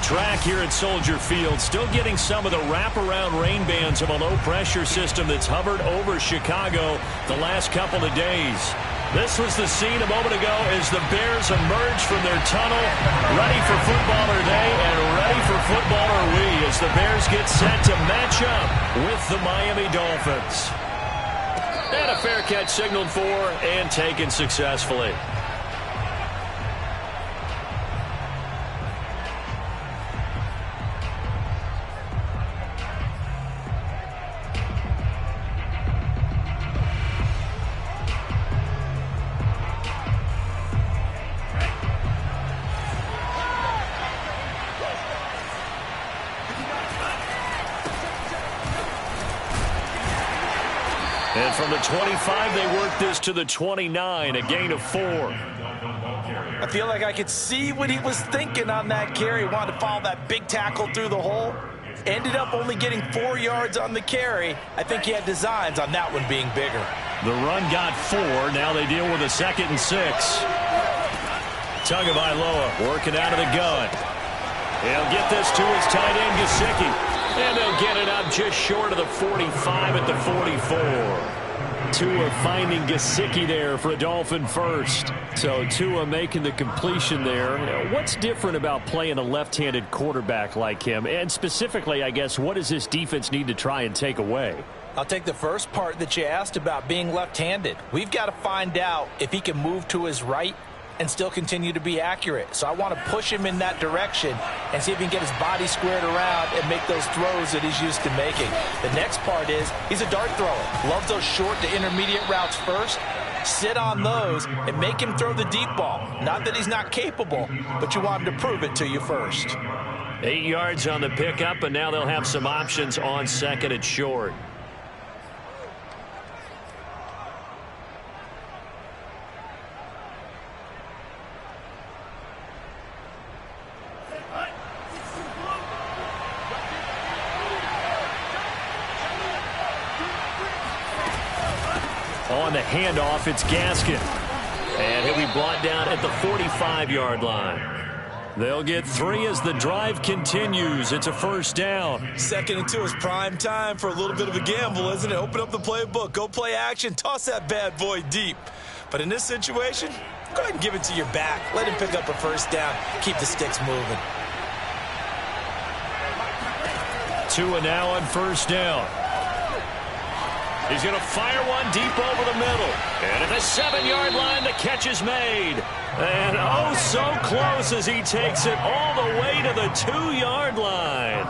track here at Soldier Field. Still getting some of the wraparound rain bands of a low-pressure system that's hovered over Chicago the last couple of days. This was the scene a moment ago as the Bears emerged from their tunnel, ready for footballer day and ready for footballer we, as the Bears get set to match up with the Miami Dolphins. And a fair catch signaled for and taken successfully. And from the 25, they work this to the 29, a gain of 4. I feel like I could see what he was thinking on that carry. Wanted to follow that big tackle through the hole. Ended up only getting 4 yards on the carry. I think he had designs on that one being bigger. The run got 4. Now they deal with a 2nd and 6. Tagovailoa working out of the gun. He'll get this to his tight end, Gesicki. And they'll get it up just short of the 45 at the 44. Tua finding Gesicki there for a Dolphin first. So Tua making the completion there. What's different about playing a left-handed quarterback like him? And specifically, I guess, what does this defense need to try and take away? I'll take the first part that you asked about being left-handed. We've got to find out if he can move to his right and still continue to be accurate. So I want to push him in that direction and see if he can get his body squared around and make those throws that he's used to making. The next part is he's a dart thrower. Loves those short to intermediate routes first. Sit on those and make him throw the deep ball. Not that he's not capable, but you want him to prove it to you first. 8 yards on the pickup, and now they'll have some options on 2nd and short. On the handoff, it's Gaskin. And he'll be brought down at the 45-yard line. They'll get 3 as the drive continues. It's a first down. 2nd and 2 is prime time for a little bit of a gamble, isn't it? Open up the playbook, go play action, toss that bad boy deep. But in this situation, go ahead and give it to your back. Let him pick up a first down. Keep the sticks moving. Tua now on first down. He's going to fire one deep over the middle. And at the 7-yard line, the catch is made. And oh, so close as he takes it all the way to the 2-yard line.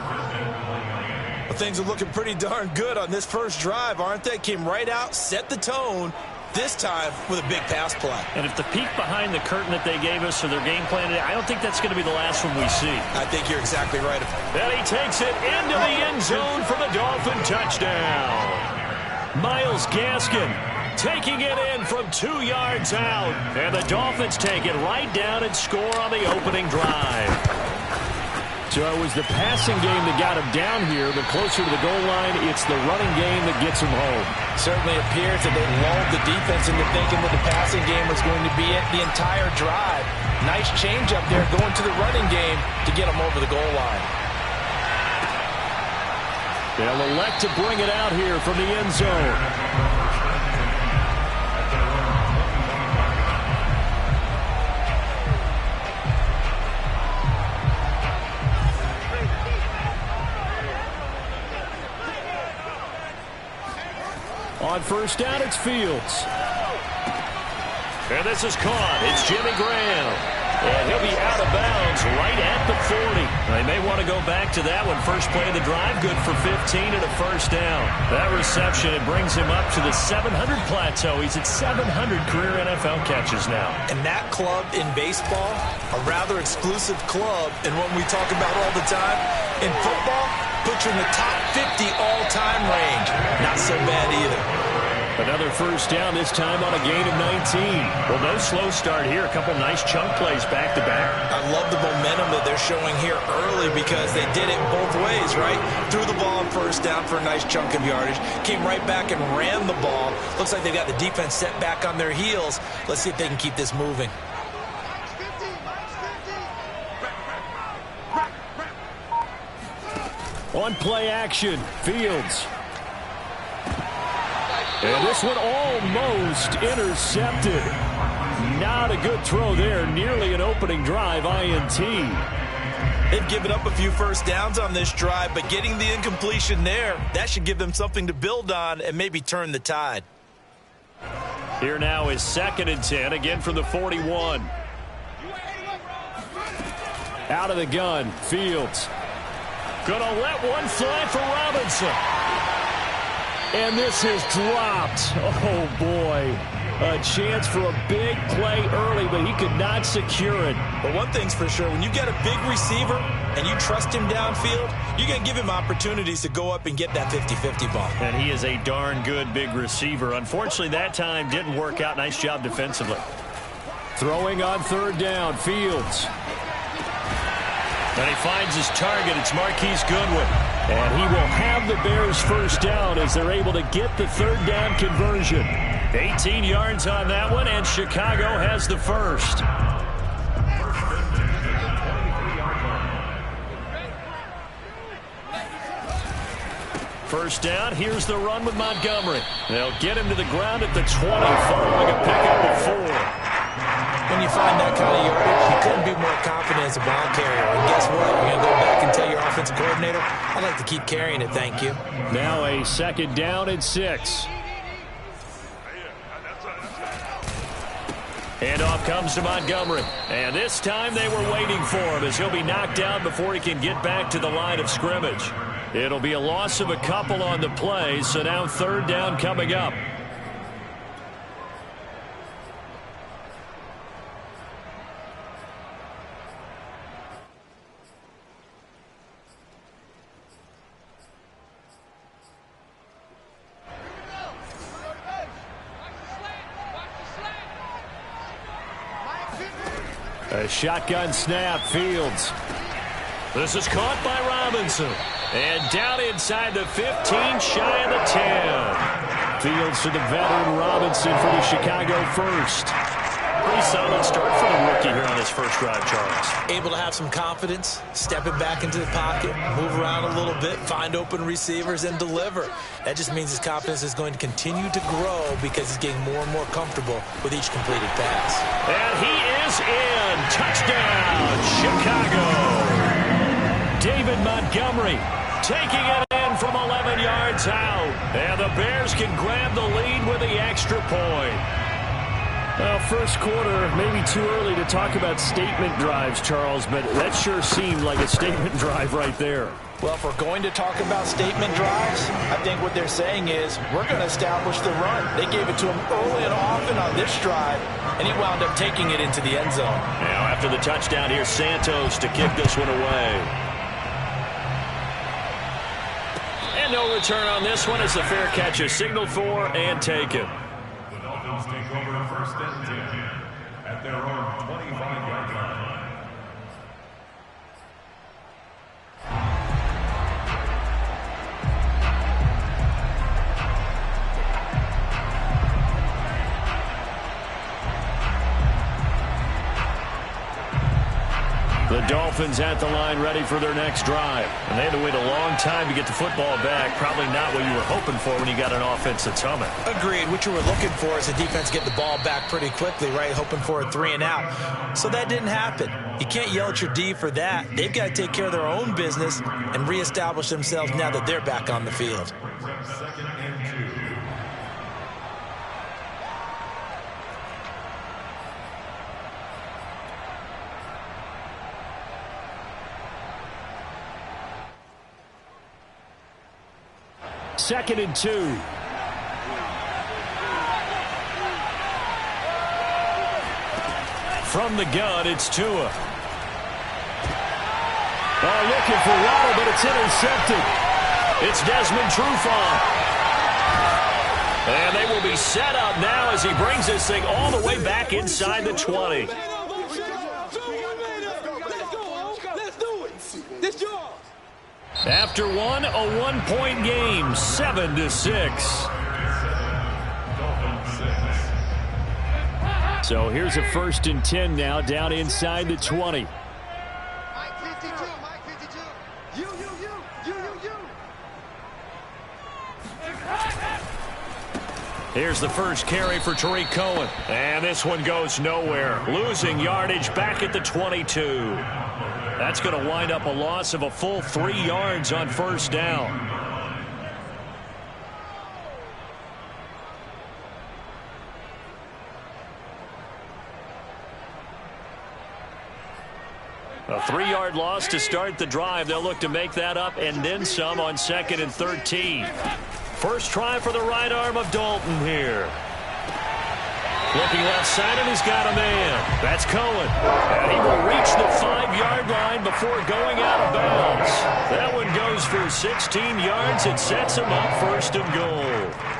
Well, things are looking pretty darn good on this first drive, aren't they? Came right out, set the tone, this time with a big pass play. And if the peek behind the curtain that they gave us for their game plan today, I don't think that's going to be the last one we see. I think you're exactly right. And he takes it into the end zone for the Dolphin touchdown. Myles Gaskin taking it in from 2 yards out. And the Dolphins take it right down and score on the opening drive. So it was the passing game that got him down here, but closer to the goal line, it's the running game that gets him home. Certainly appears that they lulled the defense into thinking that the passing game was going to be it the entire drive. Nice change up there going to the running game to get him over the goal line. They'll elect to bring it out here from the end zone. On first down, it's Fields. And this is caught. It's Jimmy Graham. And he'll be out of bounds right at the 40. They may want to go back to that one. First play of the drive, good for 15 and a first down. That reception, it brings him up to the 700 plateau. He's at 700 career NFL catches now. And that club in baseball, a rather exclusive club, and one we talk about all the time. In football, puts you in the top 50 all-time range. Not so bad either. Another first down, this time on a gain of 19. Well, no slow start here. A couple nice chunk plays back-to-back. I love the momentum that they're showing here early because they did it both ways, right? Threw the ball on first down for a nice chunk of yardage. Came right back and ran the ball. Looks like they've got the defense set back on their heels. Let's see if they can keep this moving. On play action, Fields. And this one almost intercepted. Not a good throw there. Nearly an opening drive, INT. They've given up a few first downs on this drive, but getting the incompletion there, that should give them something to build on and maybe turn the tide. Here now is 2nd and 10, again from the 41. Out of the gun, Fields. Gonna let one fly for Robinson. And this is dropped. Oh, boy. A chance for a big play early, but he could not secure it. But one thing's for sure, when you get a big receiver and you trust him downfield, you're going to give him opportunities to go up and get that 50-50 ball. And he is a darn good big receiver. Unfortunately, that time didn't work out. Nice job defensively. Throwing on 3rd down, Fields. And he finds his target. It's Marquise Goodwin. And he will have the Bears first down as they're able to get the 3rd down conversion. 18 yards on that one, and Chicago has the first. First down, here's the run with Montgomery. They'll get him to the ground at the 20, following a pickup of 4. When you find that kind of yardage, you couldn't be more confident as a ball carrier. And guess what? You're going to go back and tell your offensive coordinator, I'd like to keep carrying it, thank you. Now a 2nd down and 6. Handoff comes to Montgomery. And this time they were waiting for him as he'll be knocked down before he can get back to the line of scrimmage. It'll be a loss of a couple on the play, so now 3rd down coming up. A shotgun snap, Fields. This is caught by Robinson. And down inside the 15, shy of the 10. Fields to the veteran Robinson for the Chicago first. Pretty solid start for the rookie here on his first drive, Charles. Able to have some confidence, stepping back into the pocket, move around a little bit, find open receivers, and deliver. That just means his confidence is going to continue to grow because he's getting more and more comfortable with each completed pass. And he is in. Touchdown, Chicago. David Montgomery taking it in from 11 yards out. And the Bears can grab the lead with the extra point. Well, first quarter, maybe too early to talk about statement drives, Charles, but that sure seemed like a statement drive right there. Well, if we're going to talk about statement drives, I think what they're saying is we're going to establish the run. They gave it to him early and often on this drive, and he wound up taking it into the end zone. Now after the touchdown, here's Santos to kick this one away. And no return on this one as the fair catch is signaled for and taken. The Dolphins take over 1st and 10 at their own 25-yard line. The Dolphins at the line ready for their next drive. And they had to wait a long time to get the football back. Probably not what you were hoping for when you got an offense that's humming. Agreed. What you were looking for is the defense get the ball back pretty quickly, right? Hoping for a 3 and out. So that didn't happen. You can't yell at your D for that. They've got to take care of their own business and reestablish themselves now that they're back on the field. 2nd and 2. Second and 2. From the gun, it's Tua. Oh, looking for Waddle, but it's intercepted. It's Desmond Trufant. And they will be set up now as he brings this thing all the way back inside the 20. After one, a one-point game, 7-6. So here's a 1st and 10 now, down inside the 20. Mike 52, Mike 52. You. Here's the first carry for Tariq Cohen. And this one goes nowhere. Losing yardage back at the 22. That's going to wind up a loss of a full 3 yards on first down. A 3-yard loss to start the drive. They'll look to make that up and then some on 2nd and 13. First try for the right arm of Dalton here. Looking left side, and he's got a man. That's Cohen. And he will reach the 5-yard line before going out of bounds. That one goes for 16 yards. It sets him up 1st and goal.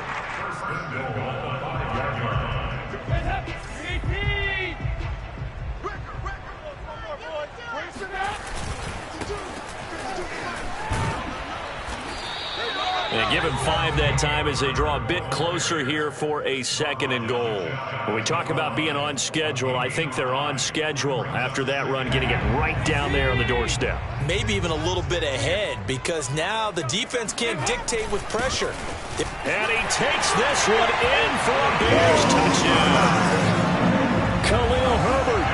And give him 5 that time as they draw a bit closer here for a 2nd and goal. When we talk about being on schedule, I think they're on schedule after that run, getting it right down there on the doorstep. Maybe even a little bit ahead, because now the defense can't dictate with pressure. And he takes this one in for a Bears touchdown. Khalil Herbert,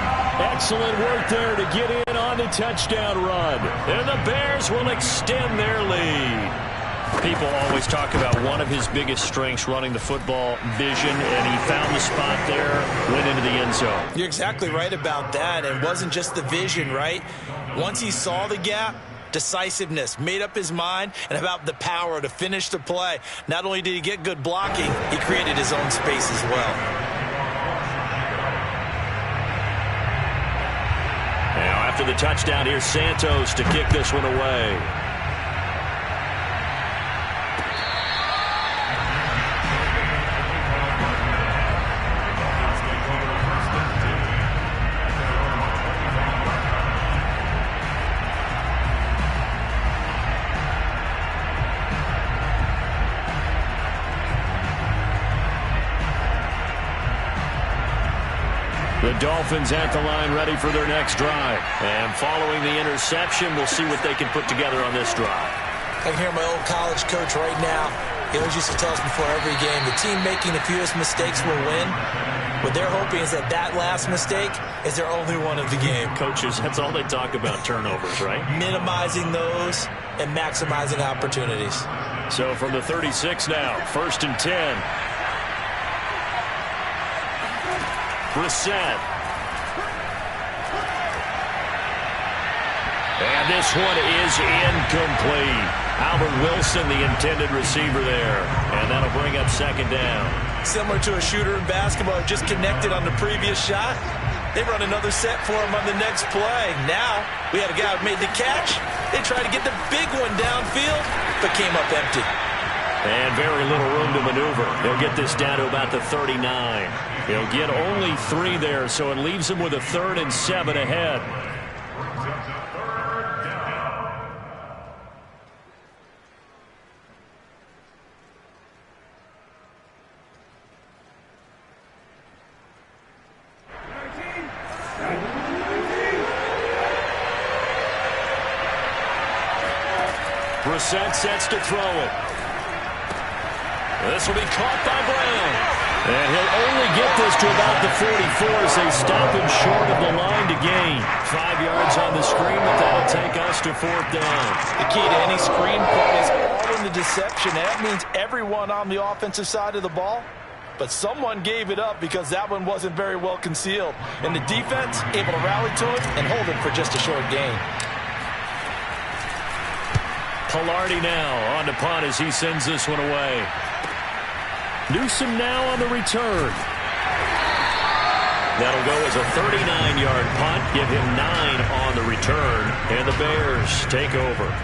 excellent work there to get in on the touchdown run. And the Bears will extend their lead. People always talk about one of his biggest strengths, running the football, vision, and he found the spot there, went into the end zone. You're exactly right about that. It wasn't just the vision, right? Once he saw the gap, decisiveness, made up his mind, and about the power to finish the play. Not only did he get good blocking, he created his own space as well. Now after the touchdown, here's Santos to kick this one away. The Dolphins at the line, ready for their next drive. And following the interception, we'll see what they can put together on this drive. I can hear my old college coach right now. He always used to tell us before every game, the team making the fewest mistakes will win. What they're hoping is that that last mistake is their only one of the game. Coaches, that's all they talk about, turnovers, right? Minimizing those and maximizing opportunities. So from the 36 now, 1st and 10. Brissett. And this one is incomplete. Albert Wilson, the intended receiver there. And that'll bring up 2nd down. Similar to a shooter in basketball, just connected on the previous shot. They run another set for him on the next play. Now, we had a guy who made the catch. They tried to get the big one downfield, but came up empty. And very little room to maneuver. They'll get this down to about the 39. He'll get only 3 there, so it leaves him with a 3rd and 7 ahead. Brissett sets to throw it. This will be caught by Brown. And he'll only get this to about the 44 as they stop him short of the line to gain. 5 yards on the screen, but that'll take us to 4th down. The key to any screen play is all in the deception. That means everyone on the offensive side of the ball. But someone gave it up because that one wasn't very well concealed. And the defense able to rally to it and hold it for just a short gain. Pilardi now on the punt as he sends this one away. Newsome now on the return. That'll go as a 39-yard punt. Give him 9 on the return. And the Bears take over.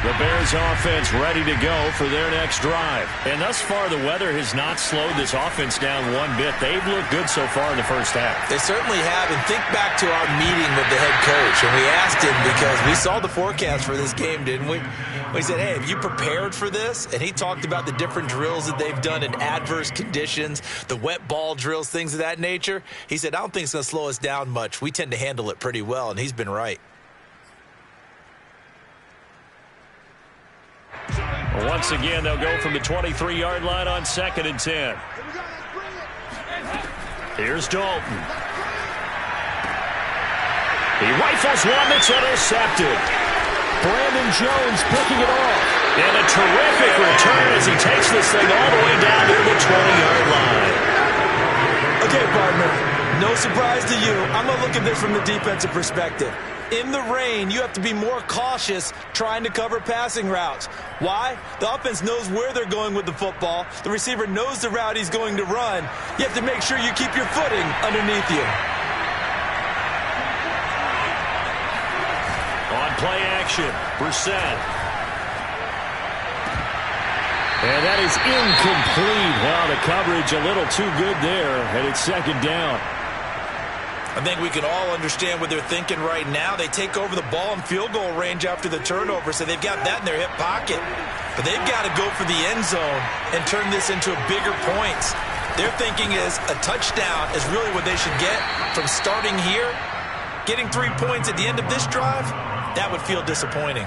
The Bears offense ready to go for their next drive. And thus far, the weather has not slowed this offense down one bit. They've looked good so far in the first half. They certainly have. And think back to our meeting with the head coach. And we asked him, because we saw the forecast for this game, didn't we? We said, hey, have you prepared for this? And he talked about the different drills that they've done in adverse conditions, the wet ball drills, things of that nature. He said, I don't think it's going to slow us down much. We tend to handle it pretty well, and he's been right. Once again, they'll go from the 23-yard line on 2nd and 10. Here's Dalton. He rifles one that's intercepted. Brandon Jones picking it off. And a terrific return as he takes this thing all the way down near the 20-yard line. Okay, partner, no surprise to you. I'm going to look at this from the defensive perspective. In the rain, you have to be more cautious trying to cover passing routes. Why? The offense knows where they're going with the football. The receiver knows the route he's going to run. You have to make sure you keep your footing underneath you. On play action, Brissett. And that is incomplete. Wow, the coverage a little too good there, and it's 2nd down. I think we can all understand what they're thinking right now. They take over the ball in field goal range after the turnover, so they've got that in their hip pocket. But they've got to go for the end zone and turn this into bigger points. Their thinking is a touchdown is really what they should get from starting here. Getting 3 points at the end of this drive, that would feel disappointing.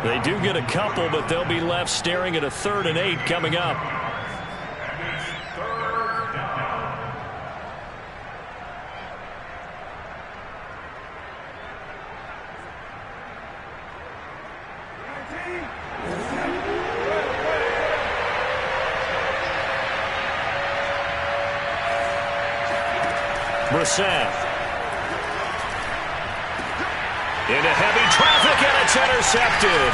They do get a couple, but they'll be left staring at a 3rd and 8 coming up. Brissett. Into heavy traffic, and it's intercepted.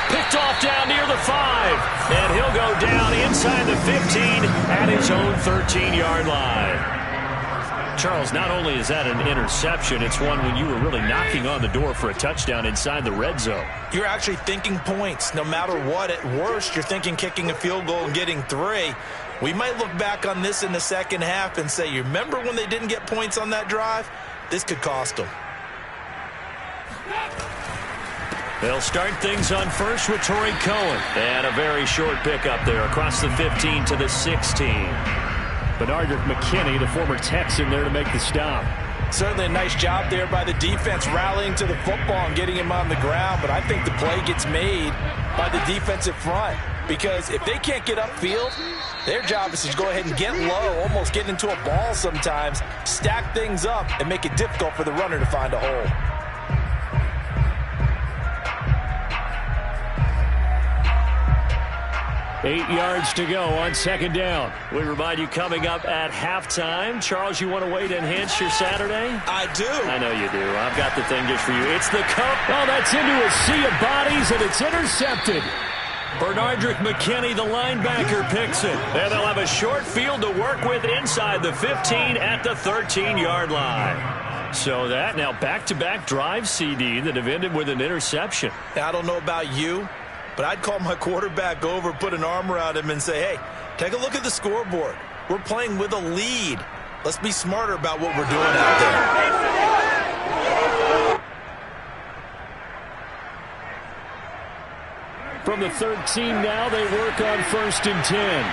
Picked off down near the 5. And he'll go down inside the 15 at his own 13-yard line. Charles, not only is that an interception, it's one when you were really knocking on the door for a touchdown inside the red zone. You're actually thinking points. No matter what, at worst, you're thinking kicking a field goal and getting 3. We might look back on this in the second half and say, you remember when they didn't get points on that drive? This could cost them. They'll start things on first with Torrey Cohen. And a very short pickup there across the 15 to the 16. Bernard McKinney, the former Texan, there to make the stop. Certainly a nice job there by the defense rallying to the football and getting him on the ground. But I think the play gets made by the defensive front. Because if they can't get upfield, their job is to go ahead and get low, almost get into a ball sometimes, stack things up, and make it difficult for the runner to find a hole. Eight yards to go on 2nd down. We remind you coming up at halftime. Charles, you want to wait to enhance your Saturday? I do. I know you do. I've got the thing just for you. It's the cup. Oh, that's into a sea of bodies, and it's intercepted. Bernardrick McKinney, the linebacker, picks it. And they'll have a short field to work with inside the 15 at the 13-yard line. So that now back-to-back drive CD that have ended with an interception. Now, I don't know about you, but I'd call my quarterback over, put an arm around him, and say, hey, take a look at the scoreboard. We're playing with a lead. Let's be smarter about what we're doing out there. From the 13 now, they work on 1st and 10.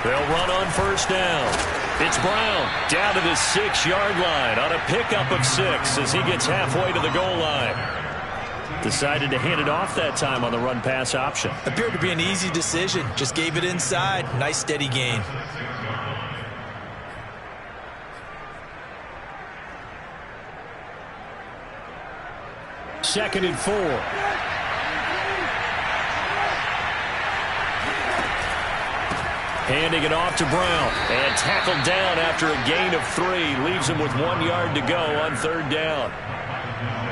They'll run on 1st down. It's Brown down to the 6-yard line on a pickup of 6 as he gets halfway to the goal line. Decided to hand it off that time on the run-pass option. Appeared to be an easy decision. Just gave it inside. Nice steady gain. Second and 4. Handing it off to Brown. And tackled down after a gain of 3. Leaves him with 1 yard to go on 3rd down.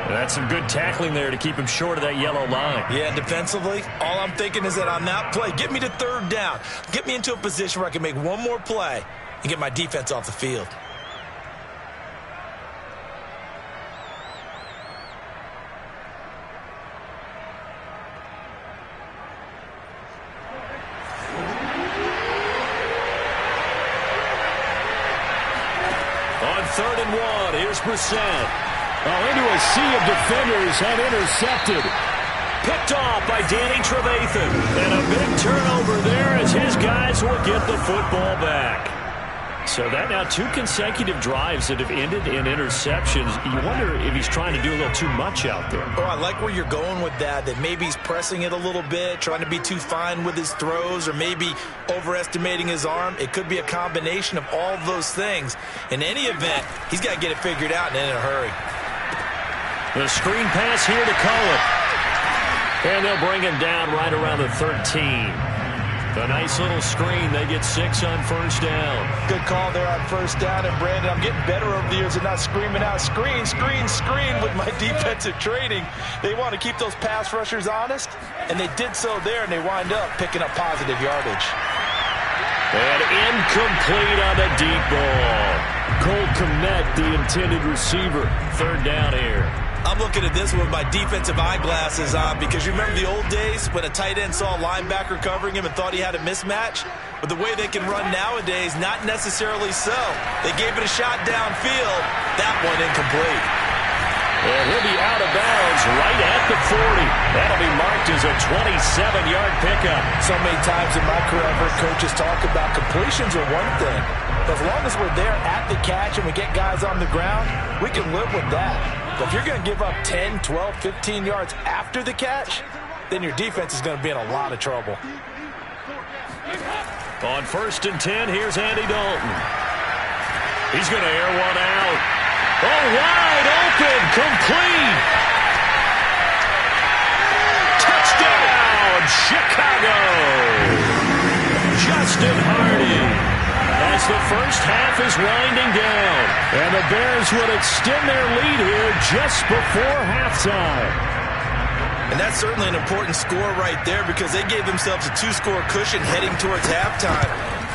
That's some good tackling there to keep him short of that yellow line. Yeah, and defensively, all I'm thinking is that on that play, get me to 3rd down. Get me into a position where I can make one more play and get my defense off the field. Into a sea of defenders and intercepted. Picked off by Danny Trevathan. And a big turnover there as his guys will get the football back. So that now 2 consecutive drives that have ended in interceptions. You wonder if he's trying to do a little too much out there. Oh, I like where you're going with that maybe he's pressing it a little bit, trying to be too fine with his throws, or maybe overestimating his arm. It could be a combination of all of those things. In any event, he's got to get it figured out and in a hurry. The screen pass here to Cohen. And they'll bring him down right around the 13. A nice little screen. They get 6 on first down. Good call there on first down. And, Brandon, I'm getting better over the years and not screaming out, screen, screen, screen with my defensive training. They want to keep those pass rushers honest, and they did so there, and they wind up picking up positive yardage. And incomplete on the deep ball. Cole Kmet, the intended receiver. Third down here. I'm looking at this with my defensive eyeglasses on because you remember the old days when a tight end saw a linebacker covering him and thought he had a mismatch? But the way they can run nowadays, not necessarily so. They gave it a shot downfield. That one incomplete. And he'll be out of bounds right at the 40. That'll be marked as a 27-yard pickup. So many times in my career, I've heard coaches talk about completions are one thing. But as long as we're there at the catch and we get guys on the ground, we can live with that. But if you're going to give up 10, 12, 15 yards after the catch, then your defense is going to be in a lot of trouble. On first and 10, here's Andy Dalton. He's going to air one out. Oh, wide open, complete. Touchdown, Chicago. Justin Hardy. As the first half is winding down. And the Bears would extend their lead here just before halftime. And that's certainly an important score right there because they gave themselves a 2-score cushion heading towards halftime.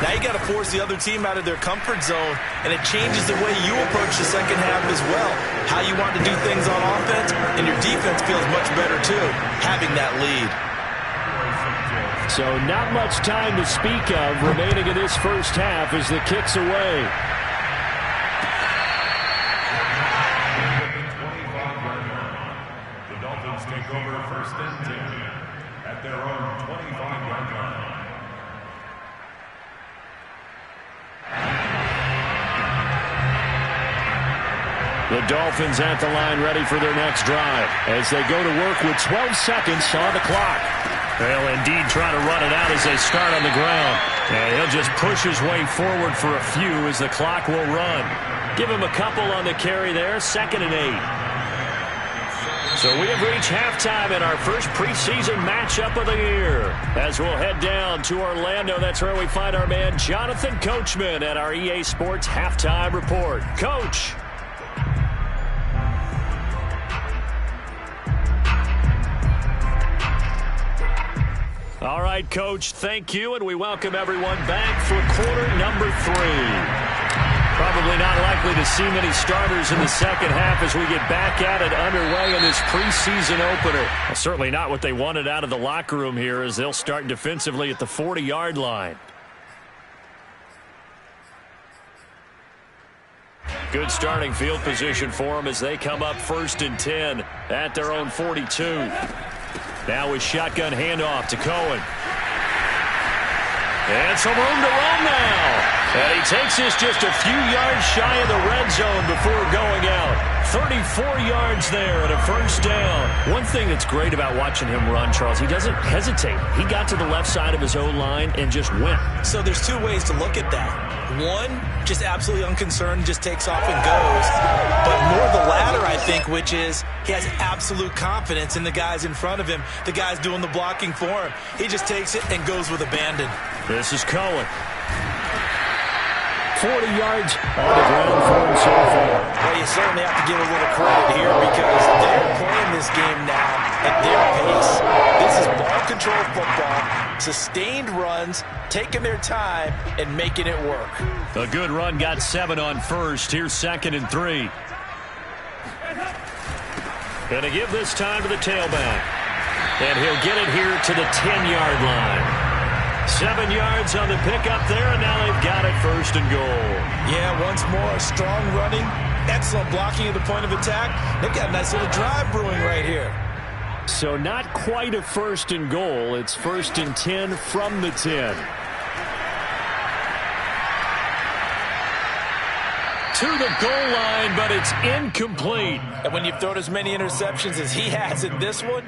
Now you got to force the other team out of their comfort zone, and it changes the way you approach the second half as well. How you want to do things on offense, and your defense feels much better too, having that lead. So not much time to speak of remaining in this first half as the kick's away. The Dolphins take over first and 10 at their own 25-yard line. The Dolphins at the line ready for their next drive as they go to work with 12 seconds on the clock. They'll indeed try to run it out as they start on the ground. And he'll just push his way forward for a few as the clock will run. Give him a couple on the carry there, 2nd and 8. So we have reached halftime in our first preseason matchup of the year. As we'll head down to Orlando, that's where we find our man Jonathan Coachman at our EA Sports Halftime Report. Coach. All right, Coach, thank you, and we welcome everyone back for quarter number 3. Probably not likely to see many starters in the second half as we get back at it underway in this preseason opener. Well, certainly not what they wanted out of the locker room here as they'll start defensively at the 40-yard line. Good starting field position for them as they come up 1st and 10 at their own 42. Now with shotgun handoff to Cohen. And some room to run now. And he takes this just a few yards shy of the red zone before going out. 34 yards there at a first down. One thing that's great about watching him run, Charles, he doesn't hesitate. He got to the left side of his O-line and just went. So there's 2 ways to look at that. One, just absolutely unconcerned, just takes off and goes. But more the latter, I think, which is he has absolute confidence in the guys in front of him, the guys doing the blocking for him. He just takes it and goes with abandon. This is Cohen. 40 yards on the ground for him so far. Well, you certainly have to give a little credit here because they're playing this game now at their pace. This is ball control football, sustained runs, taking their time, and making it work. A good run got 7 on first. Here's 2nd and 3. Gonna give this time to the tailback. And he'll get it here to the 10-yard line. 7 yards on the pickup there, and now they've got it 1st and goal. Yeah, once more, strong running, Excellent blocking at the point of attack. They've got a nice little drive brewing right here. So not quite a 1st and goal. It's 1st and 10 from the 10. To the goal line, but it's incomplete. And when you've thrown as many interceptions as he has in this one,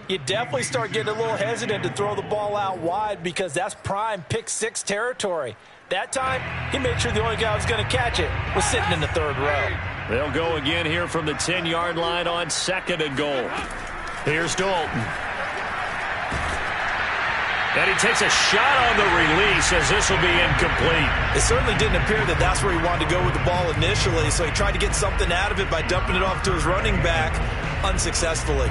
you definitely start getting a little hesitant to throw the ball out wide because that's prime pick 6 territory. That time, he made sure the only guy who was going to catch it was sitting in the 3rd row. They'll go again here from the 10-yard line on 2nd and goal. Here's Dalton. And he takes a shot on the release as this will be incomplete. It certainly didn't appear that that's where he wanted to go with the ball initially, so he tried to get something out of it by dumping it off to his running back unsuccessfully.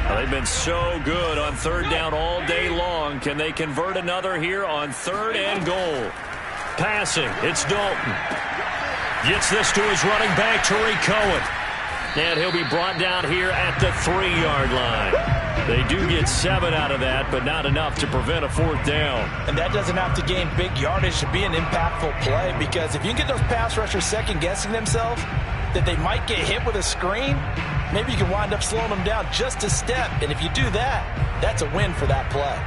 Well, they've been so good on 3rd down all day long. Can they convert another here on 3rd and goal? Passing, it's Dalton. Gets this to his running back, Tariq Cohen. And he'll be brought down here at the 3-yard line. They do get 7 out of that, but not enough to prevent a 4th down. And that doesn't have to gain big yardage to be an impactful play, because if you can get those pass rushers second-guessing themselves, that they might get hit with a screen, maybe you can wind up slowing them down just a step. And if you do that, that's a win for that play.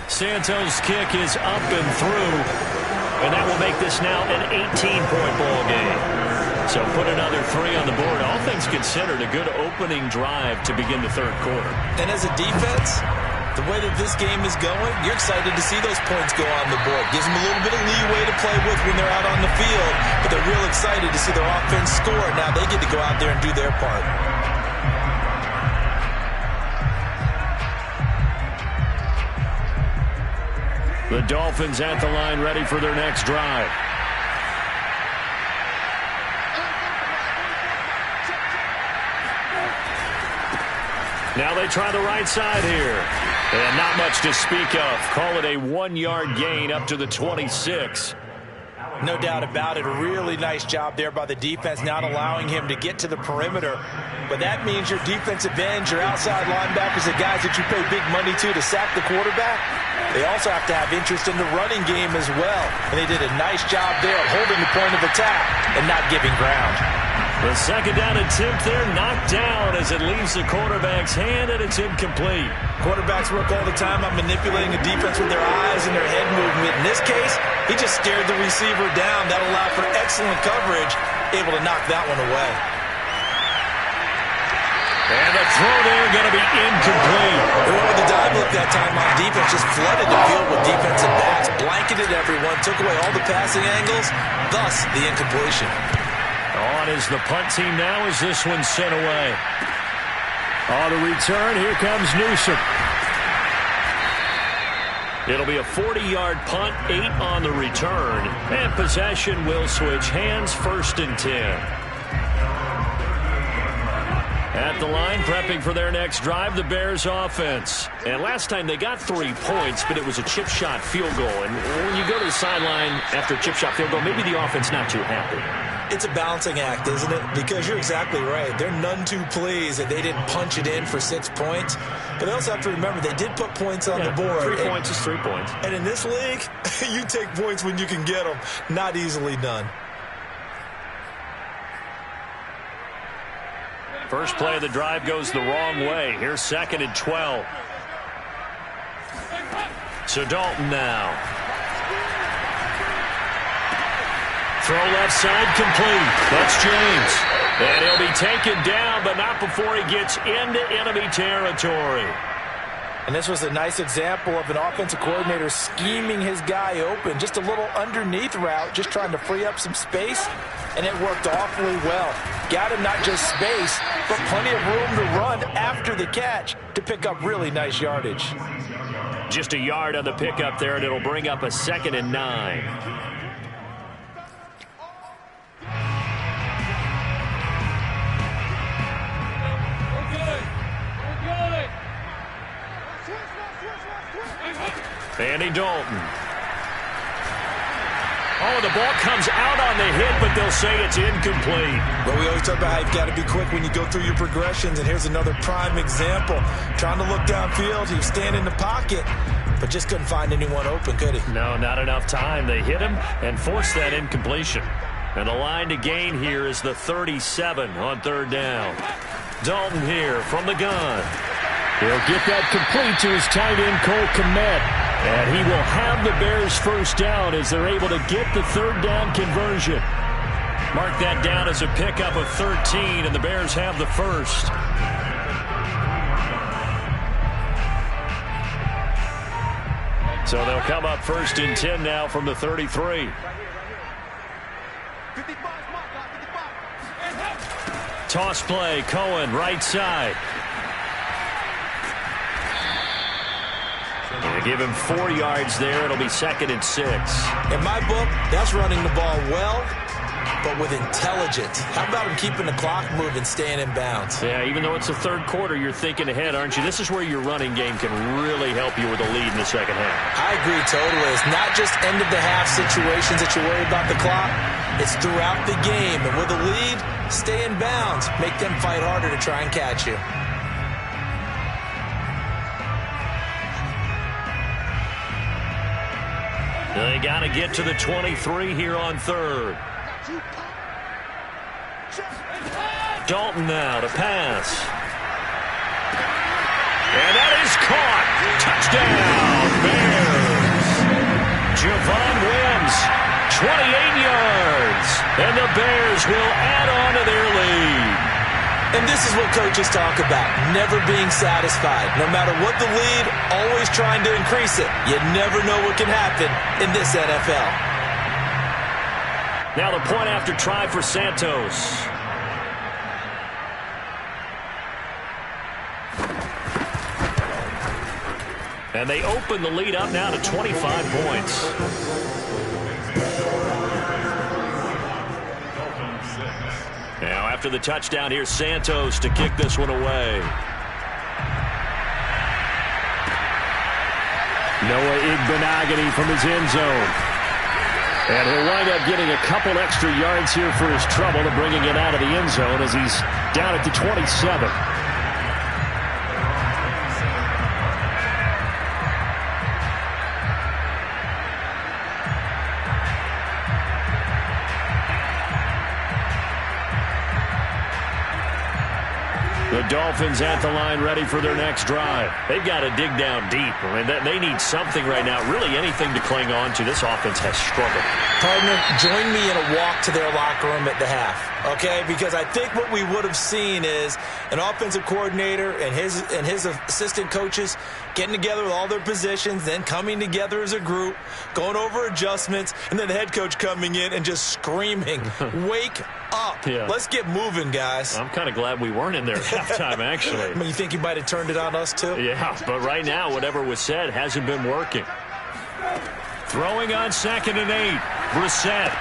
Santos' kick is up and through, and that will make this now an 18-point ball game. So put another 3 on the board. All things considered, a good opening drive to begin the 3rd quarter. And as a defense, the way that this game is going, you're excited to see those points go on the board. Gives them a little bit of leeway to play with when they're out on the field, but they're real excited to see their offense score. Now they get to go out there and do their part. The Dolphins at the line, ready for their next drive. Now they try the right side here. And not much to speak of. Call it a 1-yard gain up to the 26. No doubt about it. A really nice job there by the defense, not allowing him to get to the perimeter. But that means your defensive ends, your outside linebackers, the guys that you pay big money to sack the quarterback, they also have to have interest in the running game as well. And they did a nice job there of holding the point of attack and not giving ground. The 2nd down attempt there knocked down as it leaves the quarterback's hand, and it's incomplete. Quarterbacks work all the time on manipulating a defense with their eyes and their head movement. In this case, he just stared the receiver down. That allowed for excellent coverage, able to knock that one away. And the throw there going to be incomplete. They went with the dive look that time on defense, just flooded the field with defensive backs, blanketed everyone, took away all the passing angles, thus the incompletion. On is the punt team now as this one's sent away. On the return, here comes Newsom. It'll be a 40-yard punt, 8 on the return, and possession will switch hands, 1st and 10. At the line, prepping for their next drive, the Bears offense. And last time they got 3 points, but it was a chip shot field goal. And when you go to the sideline after a chip shot field goal, maybe the offense not too happy. It's a balancing act, isn't it? Because you're exactly right. They're none too pleased that they didn't punch it in for 6 points. But they also have to remember they did put points on the board. 3 points is 3 points. And in this league, you take points when you can get them. Not easily done. First play of the drive goes the wrong way. Here's 2nd and 12. So Dalton now. Throw left side complete. That's James. And he'll be taken down, but not before he gets into enemy territory. And this was a nice example of an offensive coordinator scheming his guy open. Just a little underneath route, just trying to free up some space. And it worked awfully well. Got him not just space, but plenty of room to run after the catch to pick up really nice yardage. Just a yard on the pickup there, and it'll bring up a 2nd and 9. Andy Dalton. Oh, the ball comes out on the hit, but they'll say it's incomplete. Well, we always talk about how you've got to be quick when you go through your progressions, and here's another prime example. Trying to look downfield, he was standing in the pocket, but just couldn't find anyone open, could he? No, not enough time. They hit him and forced that incompletion. And the line to gain here is the 37 on third down. Dalton here from the gun. He'll get that complete to his tight end, Cole Kmet. And he will have the Bears first down as they're able to get the third down conversion. Mark that down as a pickup of 13, and the Bears have the first. So they'll come up first and 10 now from the 33. Toss play, Cohen, right side. They give him 4 yards there. It'll be 2nd and 6. In my book, that's running the ball well, but with intelligence. How about him keeping the clock moving, staying in bounds? Yeah, even though it's the third quarter, you're thinking ahead, aren't you? This is where your running game can really help you with a lead in the second half. I agree totally. It's not just end-of-the-half situations that you worry about the clock. It's throughout the game. And with a lead, stay in bounds. Make them fight harder to try and catch you. They got to get to the 23 here on third. Dalton now to pass. And that is caught. Touchdown, Bears. Javon Wims, 28 yards. And the Bears will add on to their lead. And this is what coaches talk about, never being satisfied. No matter what the lead, always trying to increase it. You never know what can happen in this NFL. Now the point after try for Santos. And they open the lead up now to 25 points. Now after the touchdown, here's Santos to kick this one away. Noah Igbenogany from his end zone. And he'll wind up getting a couple extra yards here for his trouble to bringing it out of the end zone as he's down at the 27. The Dolphins at the line ready for their next drive. They've got to dig down deep. I mean, they need something right now, really anything to cling on to. This offense has struggled. Partner, join me in a walk to their locker room at the half, okay? Because I think what we would have seen is an offensive coordinator and his assistant coaches getting together with all their positions, then coming together as a group, going over adjustments, and then the head coach coming in and just screaming, wake up. Yeah. Let's get moving, guys. I'm kind of glad we weren't in there at halftime, actually. I mean, you think he might have turned it on us, too? Yeah, but right now, whatever was said hasn't been working. Throwing on 2nd and 8. Brissett.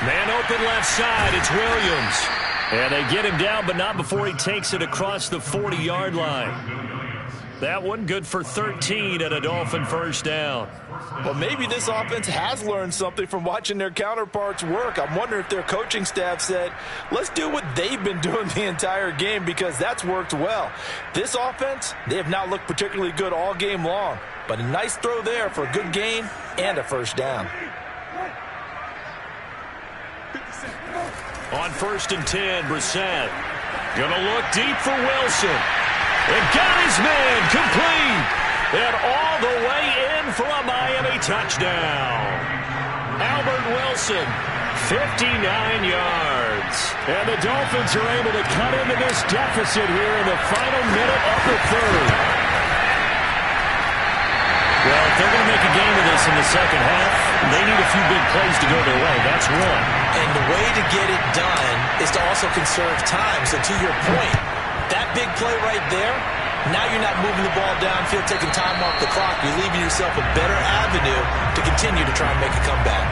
Man open left side. It's Williams. And they get him down, but not before he takes it across the 40-yard line. That one good for 13 and a Dolphin first down. Well, maybe this offense has learned something from watching their counterparts work. I'm wondering if their coaching staff said, let's do what they've been doing the entire game because that's worked well. This offense, they have not looked particularly good all game long, but a nice throw there for a good gain and a first down. On 1st and 10, Brissett gonna look deep for Wilson. And got his man complete. And all the way in for a Miami touchdown. Albert Wilson, 59 yards. And the Dolphins are able to cut into this deficit here in the final minute of the third. Well, if they're going to make a game of this in the second half, they need a few big plays to go their way. That's one. And the way to get it done is to also conserve time. So to your point, that big play right there, now you're not moving the ball downfield, taking time off the clock. You're leaving yourself a better avenue to continue to try and make a comeback.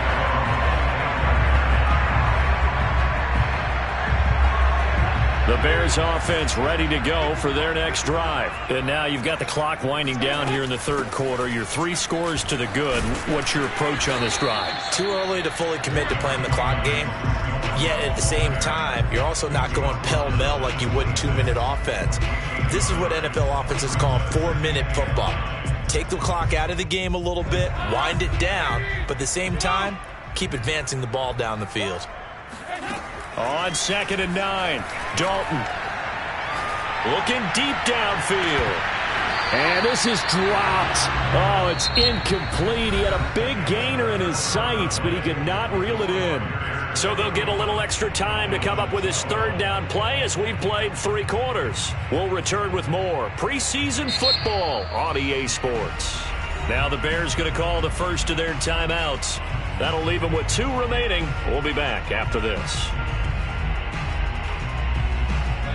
The Bears offense ready to go for their next drive. And now you've got the clock winding down here in the third quarter. You're 3 scores to the good. What's your approach on this drive? Too early to fully commit to playing the clock game. Yet at the same time, you're also not going pell-mell like you would in 2-minute offense. This is what NFL offenses call 4-minute football. Take the clock out of the game a little bit, wind it down, but at the same time, keep advancing the ball down the field. On 2nd and 9, Dalton looking deep downfield. And this is dropped. Oh, it's incomplete. He had a big gainer in his sights, but he could not reel it in. So they'll get a little extra time to come up with his third down play as we've played 3 quarters. We'll return with more preseason football on EA Sports. Now the Bears going to call the first of their timeouts. That'll leave them with 2 remaining. We'll be back after this.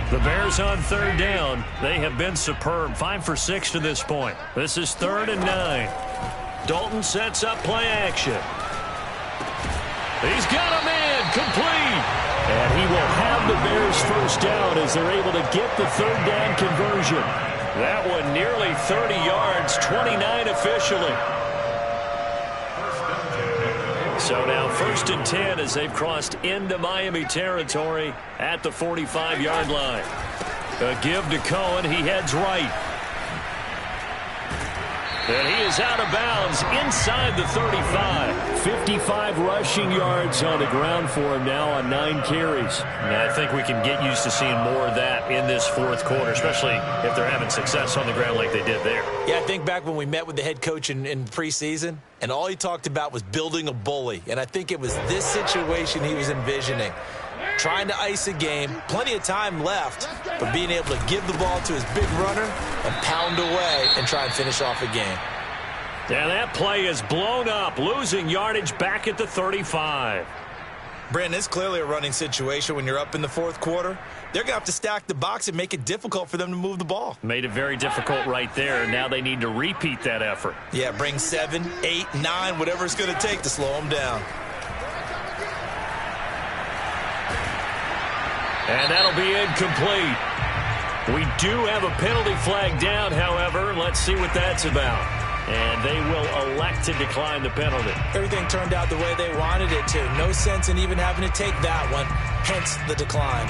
The Bears on 3rd down. They have been superb. 5 for 6 to this point. This is 3rd and 9. Dalton sets up play action. He's got a man complete. And he will have the Bears first down as they're able to get the 3rd down conversion. That one nearly 30 yards, 29 officially. So now 1st and 10 as they've crossed into Miami territory at the 45-yard line. A give to Cohen. He heads right. And he is out of bounds inside the 35. 55 rushing yards on the ground for him now on 9 carries. And I think we can get used to seeing more of that in this 4th quarter, especially if they're having success on the ground like they did there. Yeah, I think back when we met with the head coach in preseason, and all he talked about was building a bully. And I think it was this situation he was envisioning. Trying to ice a game, plenty of time left, but being able to give the ball to his big runner and pound away and try and finish off a game. And that play is blown up, losing yardage back at the 35. Brandon, it's clearly a running situation when you're up in the 4th quarter. They're going to have to stack the box and make it difficult for them to move the ball. Made it very difficult right there. Now they need to repeat that effort. Yeah, bring 7, 8, 9, whatever it's going to take to slow them down. And that'll be incomplete. We do have a penalty flag down, however. Let's see what that's about. And they will elect to decline the penalty. Everything turned out the way they wanted it to. No sense in even having to take that one, hence the decline.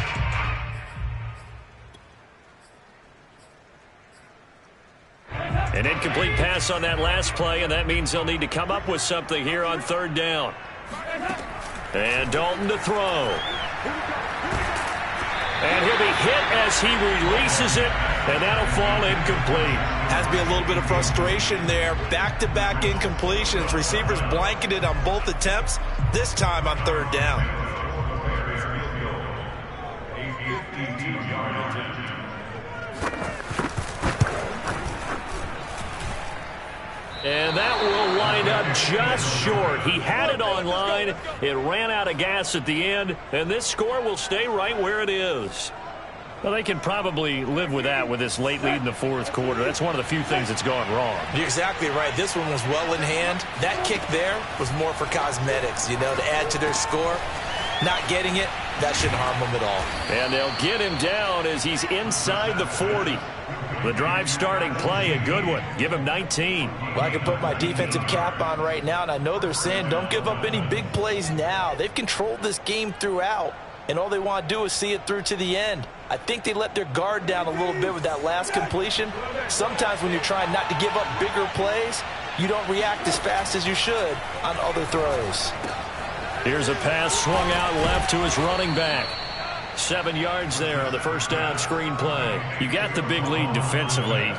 An incomplete pass on that last play, and that means they'll need to come up with something here on 3rd down. And Dalton to throw. And he'll be hit as he releases it, and that'll fall incomplete. Has to be a little bit of frustration there. Back-to-back incompletions. Receivers blanketed on both attempts, this time on 3rd down. And that will wind up just short. He had it on line. It ran out of gas at the end, and this score will stay right where it is. Well, they can probably live with that with this late lead in the 4th quarter. That's one of the few things that's gone wrong. You're exactly right. This one was well in hand. That kick there was more for cosmetics, to add to their score. Not getting it, that shouldn't harm them at all. And they'll get him down as he's inside the 40. The drive starting play, a good one. Give him 19. Well, I can put my defensive cap on right now, and I know they're saying don't give up any big plays now. They've controlled this game throughout, and all they want to do is see it through to the end. I think they let their guard down a little bit with that last completion. Sometimes when you're trying not to give up bigger plays, you don't react as fast as you should on other throws. Here's a pass swung out left to his running back. 7 yards there on the first down screen play. You got the big lead defensively.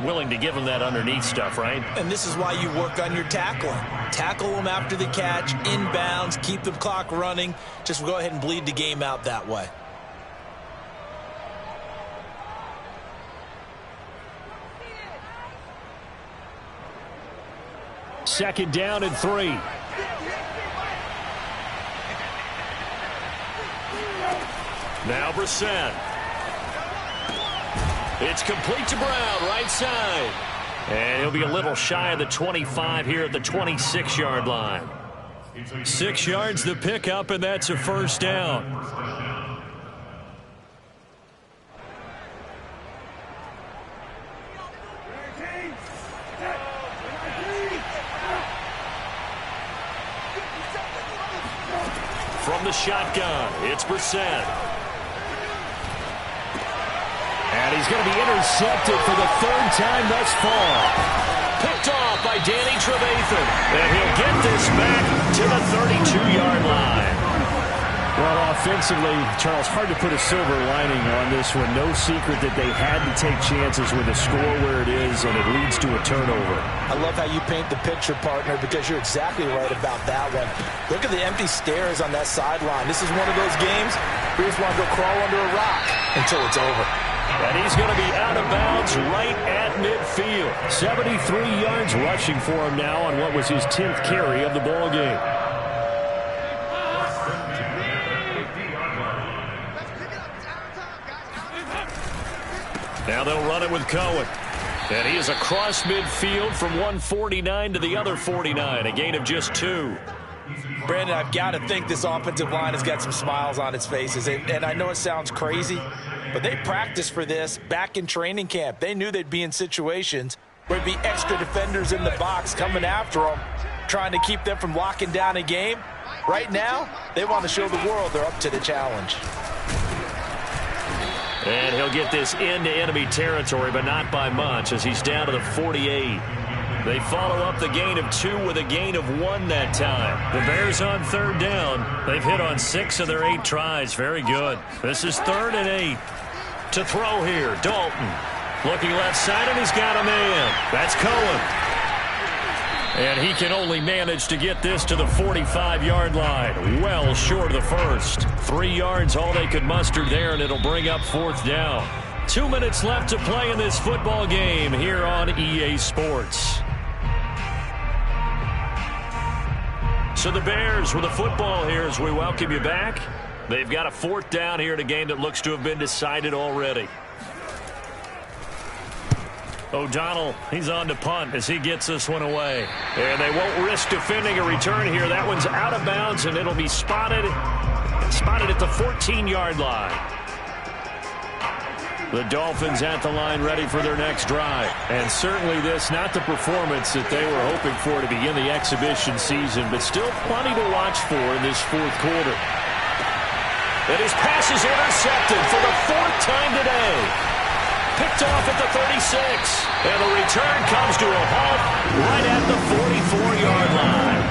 Willing to give them that underneath stuff, right? And this is why you work on your tackling. Tackle them after the catch, inbounds, keep the clock running. Just go ahead and bleed the game out that way. Second down and 3. Now Brissett. It's complete to Brown, right side. And he'll be a little shy of the 25 here at the 26-yard line. 6 yards the pickup, and that's a first down. from the shotgun. It's Brissett. And he's going to be intercepted for the third time thus far. Picked off by Danny Trevathan. And he'll get this back to the 32-yard line. Well, offensively, Charles, hard to put a silver lining on this one. No secret that they had to take chances with a score where it is, and it leads to a turnover. I love how you paint the picture, partner, because you're exactly right about that one. Look at the empty stares on that sideline. This is one of those games where you just want to go crawl under a rock until it's over. And he's going to be out of bounds right at midfield. 73 yards rushing for him now on what was his 10th carry of the ball game. Now they'll run it with Cohen. And he is across midfield from 149 to the other 49. A gain of just 2. Brandon, I've got to think this offensive line has got some smiles on its faces. And I know it sounds crazy, but they practiced for this back in training camp. They knew they'd be in situations where there'd be extra defenders in the box coming after them, trying to keep them from locking down a game. Right now, they want to show the world they're up to the challenge. And he'll get this into enemy territory, but not by much, as he's down to the 48. They follow up the gain of 2 with a gain of 1 that time. The Bears on third down. They've hit on 6 of their 8 tries. Very good. This is 3rd and 8. To throw here, Dalton. Looking left side, and he's got a man. That's Cohen. And he can only manage to get this to the 45-yard line. Well short of the first. 3 yards, all they could muster there, and it'll bring up 4th down. 2 minutes left to play in this football game here on EA Sports. So the Bears with the football here as we welcome you back. They've got a 4th down here in a game that looks to have been decided already. O'Donnell, he's on to punt as he gets this one away. And they won't risk defending a return here. That one's out of bounds, and it'll be spotted at the 14-yard line. The Dolphins at the line ready for their next drive. And certainly this, not the performance that they were hoping for to begin the exhibition season, but still plenty to watch for in this 4th quarter. And his pass is intercepted for the 4th time today. Picked off at the 36. And the return comes to a halt right at the 44-yard line.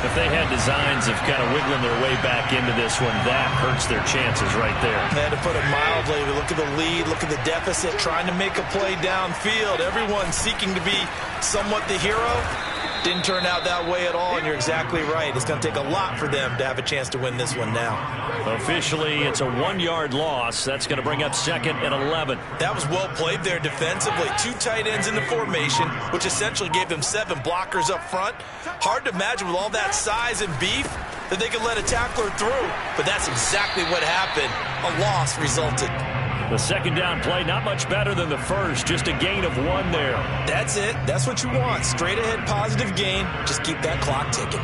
If they had designs of kind of wiggling their way back into this one, that hurts their chances right there. And to put it mildly, look at the lead, look at the deficit, trying to make a play downfield. Everyone seeking to be somewhat the hero. Didn't turn out that way at all, and you're exactly right. It's going to take a lot for them to have a chance to win this one now. Officially, it's a 1-yard loss. That's going to bring up 2nd and 11. That was well played there defensively. 2 tight ends in the formation, which essentially gave them 7 blockers up front. Hard to imagine with all that size and beef that they could let a tackler through, but that's exactly what happened. A loss resulted. The 2nd down play, not much better than the first, just a gain of 1 there. That's it. That's what you want. Straight ahead positive gain. Just keep that clock ticking.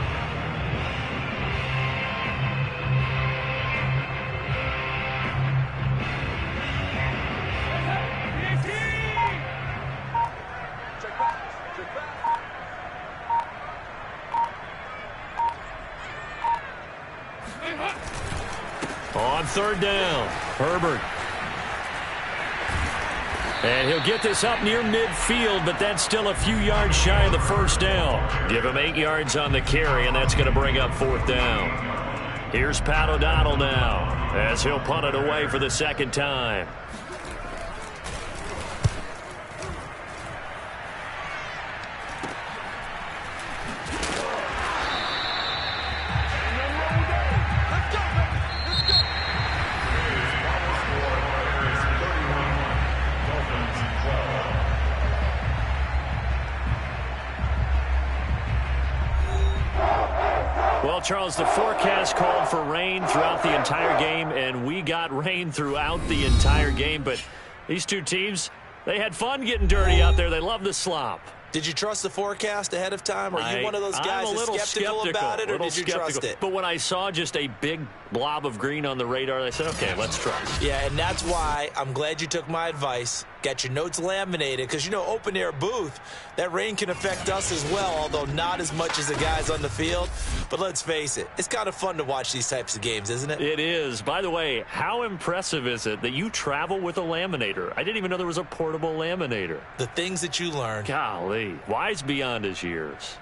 On 3rd down, Herbert. And he'll get this up near midfield, but that's still a few yards shy of the 1st down. Give him 8 yards on the carry, and that's going to bring up 4th down. Here's Pat O'Donnell now, as he'll punt it away for the 2nd time. Well, Charles, the forecast called for rain throughout the entire game, and we got rain throughout the entire game. But these 2 teams, they had fun getting dirty out there. They love the slop. Did you trust the forecast ahead of time? Are you one of those guys that's skeptical about it, or did you trust it? But when I saw just a big blob of green on the radar. They said, okay, let's try. Yeah, and that's why I'm glad you took my advice. Get your notes laminated because, you know, open-air booth, that rain can affect us as well, although not as much as the guys on the field. But let's face it, it's kind of fun to watch these types of games, isn't it? It is. By the way, how impressive is it that you travel with a laminator? I didn't even know there was a portable laminator. The things that you learn. Golly, wise beyond his years.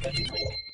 Thank you.